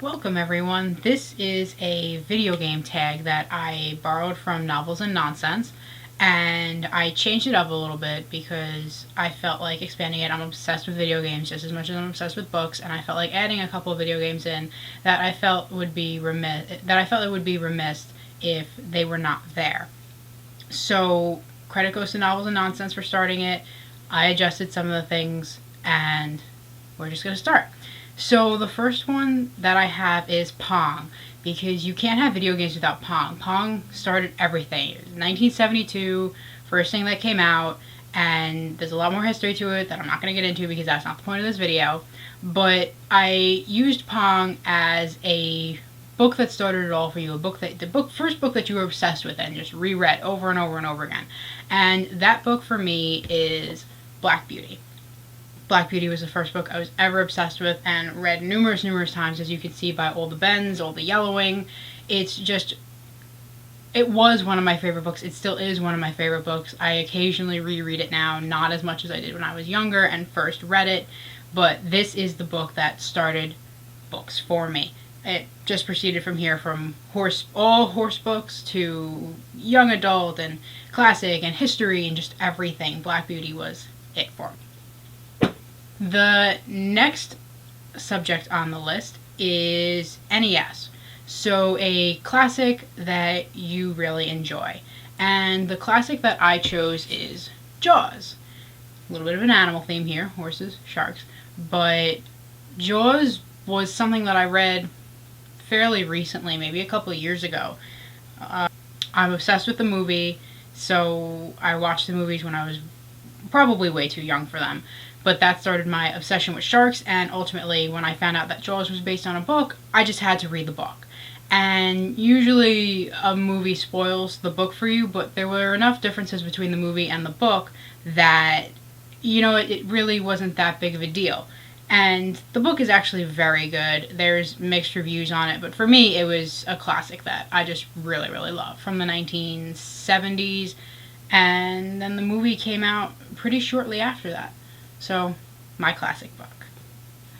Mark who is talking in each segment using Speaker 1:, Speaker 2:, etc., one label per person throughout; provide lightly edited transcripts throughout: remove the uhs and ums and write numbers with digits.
Speaker 1: Welcome everyone. This is a video game tag that I borrowed from Novels and Nonsense, and I changed it up a little bit because I felt like expanding it. I'm obsessed with video games just as much as I'm obsessed with books, and I felt like adding a couple of video games in that I felt would be remiss if they were not there. So credit goes to Novels and Nonsense for starting it. I adjusted some of the things, and we're just gonna start. So the first one that I have is Pong, because you can't have video games without Pong. Pong started everything. It was 1972, first thing that came out, and there's a lot more history to it that I'm not going to get into because that's not the point of this video. But I used Pong as a book that started it all for you, first book that you were obsessed with and just reread over and over and over again. And that book for me is Black Beauty. Black Beauty was the first book I was ever obsessed with and read numerous times, as you can see by all the bends, all the yellowing. It was one of my favorite books. It still is one of my favorite books. I occasionally reread it now, not as much as I did when I was younger and first read it, but this is the book that started books for me. It just proceeded from here, from all horse books to young adult and classic and history and just everything. Black Beauty was it for me. The next subject on the list is NES. So a classic that you really enjoy. And the classic that I chose is Jaws. A little bit of an animal theme here, horses, sharks. But Jaws was something that I read fairly recently, maybe a couple of years ago. I'm obsessed with the movie, so I watched the movies when I was probably way too young for them. But that started my obsession with sharks, and ultimately when I found out that Jaws was based on a book, I just had to read the book. And usually a movie spoils the book for you, but there were enough differences between the movie and the book that, it really wasn't that big of a deal. And the book is actually very good. There's mixed reviews on it, but for me it was a classic that I just really love, from the 1970s, and then the movie came out pretty shortly after that. So, my classic book.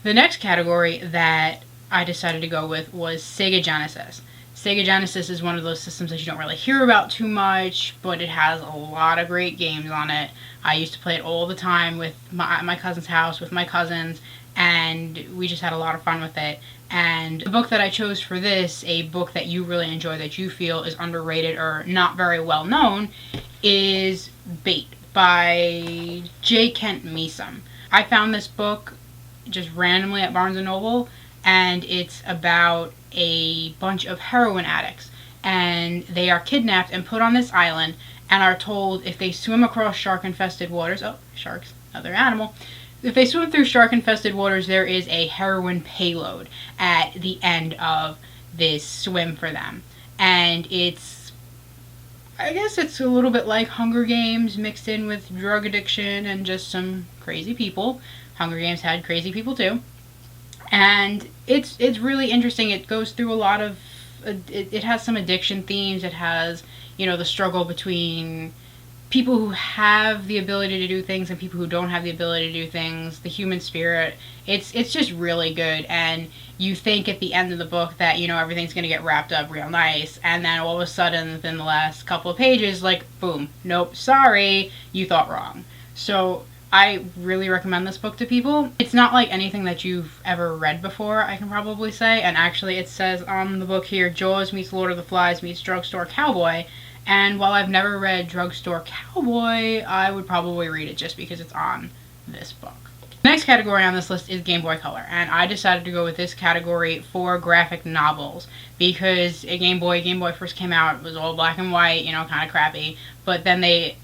Speaker 1: The next category that I decided to go with was Sega Genesis. Sega Genesis is one of those systems that you don't really hear about too much, but it has a lot of great games on it. I used to play it all the time at my cousin's house with my cousins, and we just had a lot of fun with it. And the book that I chose for this, a book that you really enjoy that you feel is underrated or not very well known, is Bait by J. Kent Meesum. I found this book just randomly at Barnes & Noble, and it's about a bunch of heroin addicts, and they are kidnapped and put on this island and are told if they swim across shark-infested waters, sharks, another animal, if they swim through shark-infested waters, there is a heroin payload at the end of this swim for them. And I guess it's a little bit like Hunger Games mixed in with drug addiction and just some crazy people. Hunger Games had crazy people too. And it's really interesting. It goes through a lot of, it has some addiction themes. It has, the struggle between people who have the ability to do things and people who don't have the ability to do things, the human spirit. It's just really good, and you think at the end of the book that, everything's going to get wrapped up real nice, and then all of a sudden, within the last couple of pages, boom, nope, sorry, you thought wrong. So I really recommend this book to people. It's not like anything that you've ever read before, I can probably say, and actually it says on the book here, Jaws meets Lord of the Flies meets Drugstore Cowboy. And while I've never read Drugstore Cowboy, I would probably read it just because it's on this book. The next category on this list is Game Boy Color, and I decided to go with this category for graphic novels because Game Boy first came out, it was all black and white, kind of crappy, but then they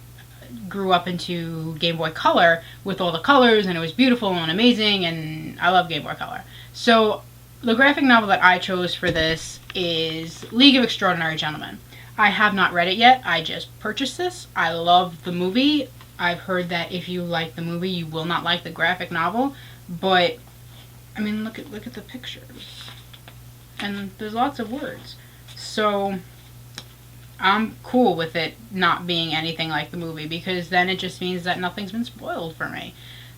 Speaker 1: grew up into Game Boy Color with all the colors, and it was beautiful and amazing, and I love Game Boy Color. So the graphic novel that I chose for this is League of Extraordinary Gentlemen. I have not read it yet. I just purchased this. I love the movie. I've heard that if you like the movie, you will not like the graphic novel. But, look at the pictures. And there's lots of words. So, I'm cool with it not being anything like the movie, because then it just means that nothing's been spoiled for me.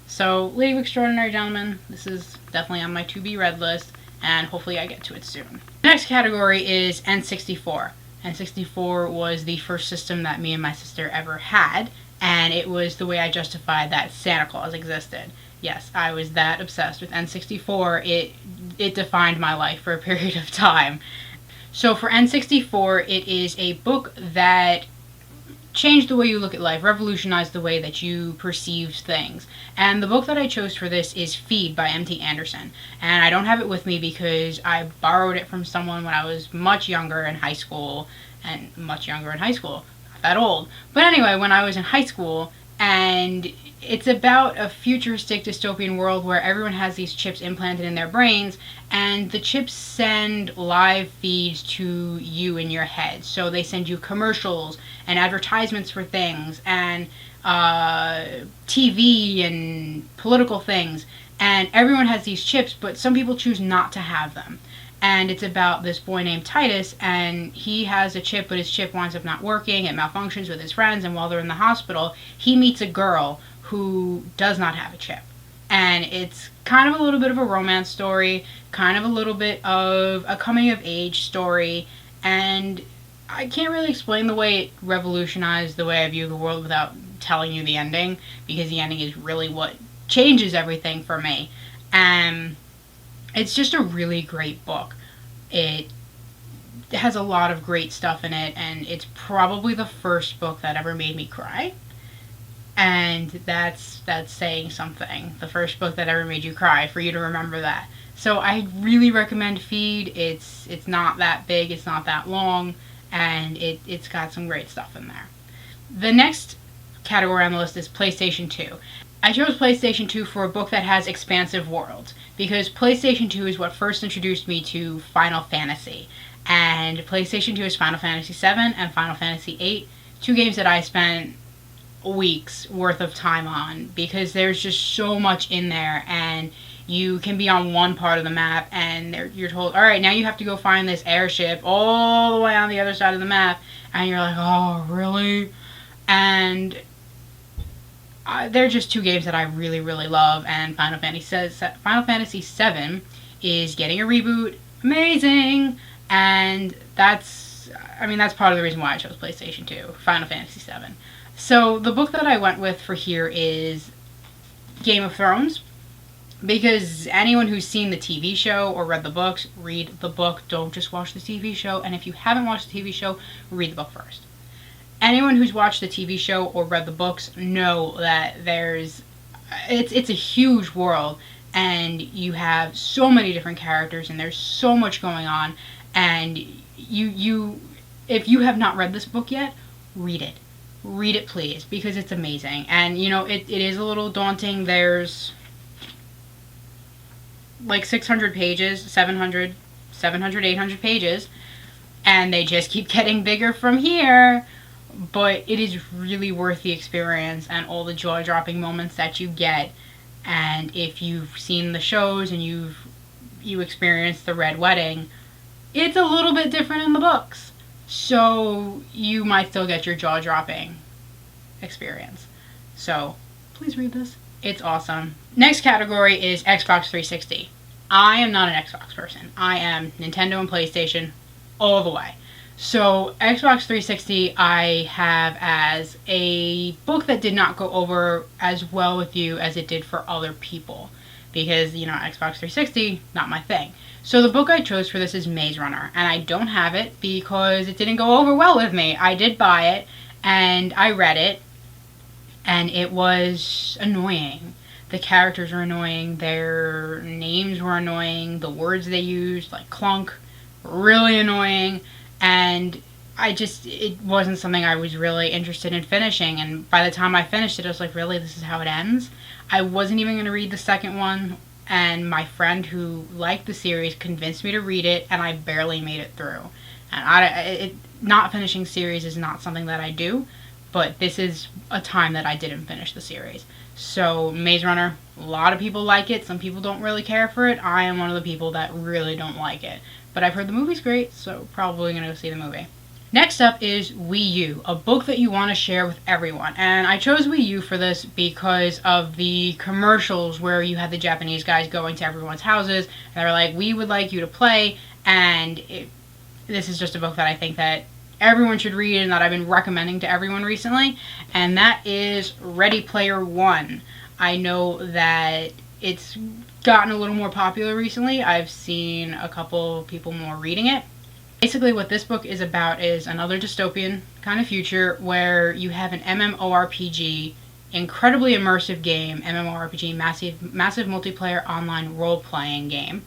Speaker 1: So, League of Extraordinary Gentlemen, this is definitely on my to-be-read list. and hopefully I get to it soon. The next category is N64. N64 was the first system that me and my sister ever had, and it was the way I justified that Santa Claus existed. Yes, I was that obsessed with N64. It defined my life for a period of time. So for N64, it is a book that changed the way you look at life, revolutionized the way that you perceived things. And the book that I chose for this is Feed by M.T. Anderson. And I don't have it with me because I borrowed it from someone when I was much younger in high school. Not that old. But anyway, when I was in high school, and it's about a futuristic dystopian world where everyone has these chips implanted in their brains, and the chips send live feeds to you in your head. So they send you commercials and advertisements for things, and TV and political things, and everyone has these chips, but some people choose not to have them. And it's about this boy named Titus, and he has a chip, but his chip winds up not working. It malfunctions with his friends, and while they're in the hospital, he meets a girl who does not have a chip. And it's kind of a little bit of a romance story, kind of a little bit of a coming-of-age story, and I can't really explain the way it revolutionized the way I view the world without telling you the ending, because the ending is really what changes everything for me. And it's just a really great book. It has a lot of great stuff in it, and it's probably the first book that ever made me cry. And that's saying something. The first book that ever made you cry, for you to remember that. So I really recommend Feed. It's not that big, it's not that long, and it's got some great stuff in there. The next category on the list is PlayStation 2. I chose PlayStation 2 for a book that has expansive worlds, because PlayStation 2 is what first introduced me to Final Fantasy. And PlayStation 2 is Final Fantasy 7 and Final Fantasy 8, two games that I spent weeks worth of time on, because there's just so much in there, and you can be on one part of the map and you're told, alright, now you have to go find this airship all the way on the other side of the map, and you're like, oh, really? And they're just two games that I really, really love, and Final Fantasy 7 is getting a reboot. Amazing! And that's part of the reason why I chose PlayStation 2, Final Fantasy 7. So the book that I went with for here is Game of Thrones, because anyone who's seen the TV show or read the books, read the book. Don't just watch the TV show, and if you haven't watched the TV show, read the book first. Anyone who's watched the TV show or read the books know that it's a huge world, and you have so many different characters, and there's so much going on, and if you have not read this book yet, read it. Read it, please, because it's amazing. And, it is a little daunting. There's like 600 pages, 700, 800 pages, and they just keep getting bigger from here. But it is really worth the experience and all the jaw-dropping moments that you get. And if you've seen the shows and you experienced the Red Wedding, it's a little bit different in the books. So you might still get your jaw-dropping experience. So please read this. It's awesome. Next category is Xbox 360. I am not an Xbox person. I am Nintendo and PlayStation all the way. So Xbox 360 I have as a book that did not go over as well with you as it did for other people, because, Xbox 360, not my thing. So the book I chose for this is Maze Runner, and I don't have it because it didn't go over well with me. I did buy it, and I read it, and it was annoying. The characters were annoying, their names were annoying, the words they used, like clunk, really annoying. And it wasn't something I was really interested in finishing. And by the time I finished it, I was like, really, this is how it ends? I wasn't even going to read the second one. And my friend who liked the series convinced me to read it, and I barely made it through. And not finishing series is not something that I do, but this is a time that I didn't finish the series. So Maze Runner, a lot of people like it. Some people don't really care for it. I am one of the people that really don't like it. But I've heard the movie's great, so probably going to go see the movie. Next up is Wii U, a book that you want to share with everyone. And I chose Wii U for this because of the commercials where you had the Japanese guys going to everyone's houses and they're like, we would like you to play. And this is just a book that I think that everyone should read and that I've been recommending to everyone recently. And that is Ready Player One. I know that it's gotten a little more popular recently. I've seen a couple people more reading it. Basically what this book is about is another dystopian kind of future where you have an MMORPG, incredibly immersive game, MMORPG, massive multiplayer online role-playing game.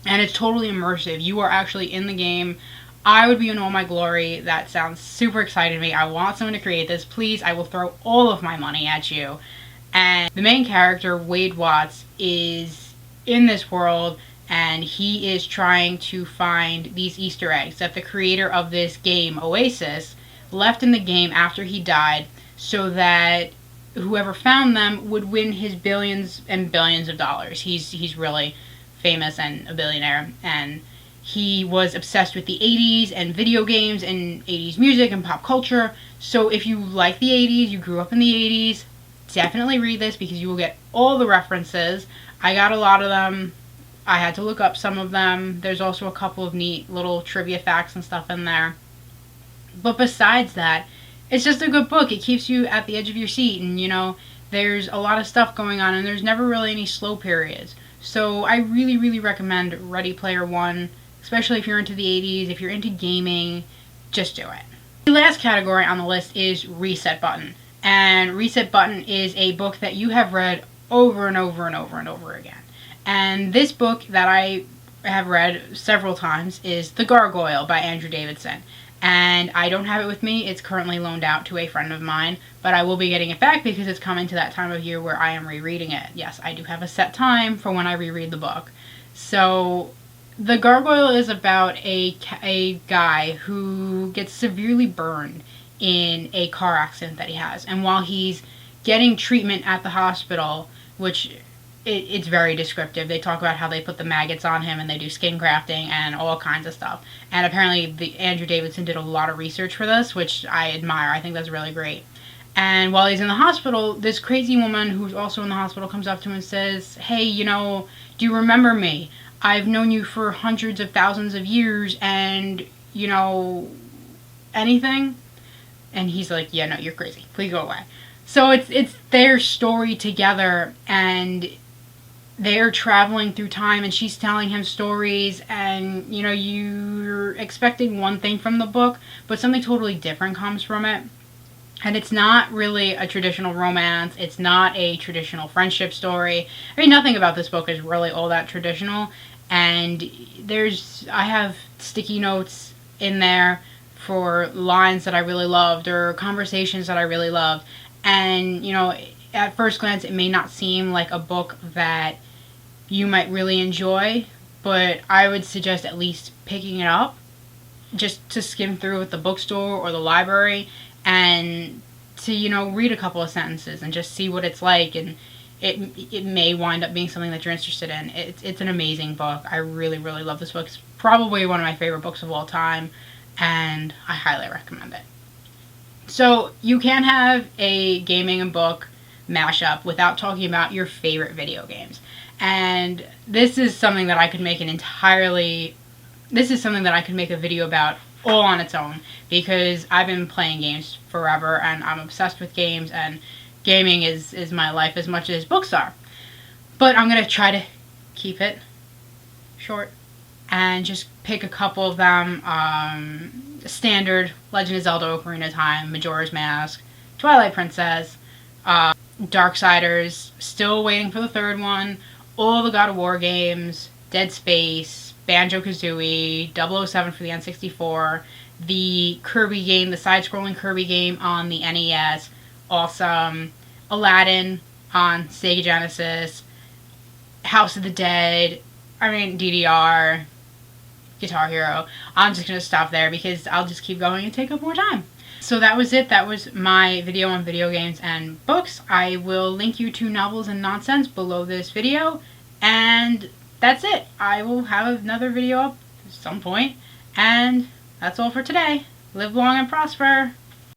Speaker 1: And it's totally immersive. You are actually in the game. I would be in all my glory. That sounds super exciting to me. I want someone to create this. Please, I will throw all of my money at you. And the main character, Wade Watts, is in this world, and he is trying to find these Easter eggs that the creator of this game, Oasis, left in the game after he died, so that whoever found them would win his billions and billions of dollars. He's really famous and a billionaire, and he was obsessed with the 80s and video games and 80s music and pop culture. So if you like the 80s, you grew up in the 80s, definitely read this because you will get all the references. I got a lot of them. I had to look up some of them. There's also a couple of neat little trivia facts and stuff in there. But besides that, it's just a good book. It keeps you at the edge of your seat, and there's a lot of stuff going on, and there's never really any slow periods. So I really, really recommend Ready Player One, especially if you're into the 80s, if you're into gaming, just do it. The last category on the list is Reset Button. And Reset Button is a book that you have read over and over and over and over again. And this book that I have read several times is The Gargoyle by Andrew Davidson. And I don't have it with me. It's currently loaned out to a friend of mine, but I will be getting it back because it's coming to that time of year where I am rereading it. Yes, I do have a set time for when I reread the book. So The Gargoyle is about a guy who gets severely burned in a car accident that he has. And while he's getting treatment at the hospital, which it's very descriptive. They talk about how they put the maggots on him and they do skin grafting and all kinds of stuff. And apparently Andrew Davidson did a lot of research for this, which I admire. I think that's really great. And while he's in the hospital, this crazy woman who's also in the hospital comes up to him and says, hey, do you remember me? I've known you for hundreds of thousands of years and, anything? And he's like, yeah, no, you're crazy. Please go away. So it's their story together, and they're traveling through time, and she's telling him stories, and you're expecting one thing from the book, but something totally different comes from it. And it's not really a traditional romance. It's not a traditional friendship story. I mean, nothing about this book is really all that traditional. And I have sticky notes in there for lines that I really loved or conversations that I really loved. And, at first glance, it may not seem like a book that you might really enjoy, but I would suggest at least picking it up just to skim through at the bookstore or the library and to, read a couple of sentences and just see what it's like, and it may wind up being something that you're interested in. It's an amazing book. I really, really love this book. It's probably one of my favorite books of all time, and I highly recommend it. So you can't have a gaming and book mashup without talking about your favorite video games. And this is something that I could make a video about all on its own, because I've been playing games forever and I'm obsessed with games, and gaming is my life as much as books are. But I'm going to try to keep it short and just pick a couple of them. Standard Legend of Zelda Ocarina of Time, Majora's Mask, Twilight Princess, Darksiders, still waiting for the third one, all the God of War games, Dead Space, Banjo-Kazooie, 007 for the N64, the Kirby game, the side-scrolling Kirby game on the NES, awesome, Aladdin on Sega Genesis, House of the Dead, DDR, Guitar Hero. I'm just going to stop there because I'll just keep going and take up more time. So that was it. That was my video on video games and books. I will link you to Novels and Nonsense below this video. And that's it. I will have another video up at some point. And that's all for today. Live long and prosper.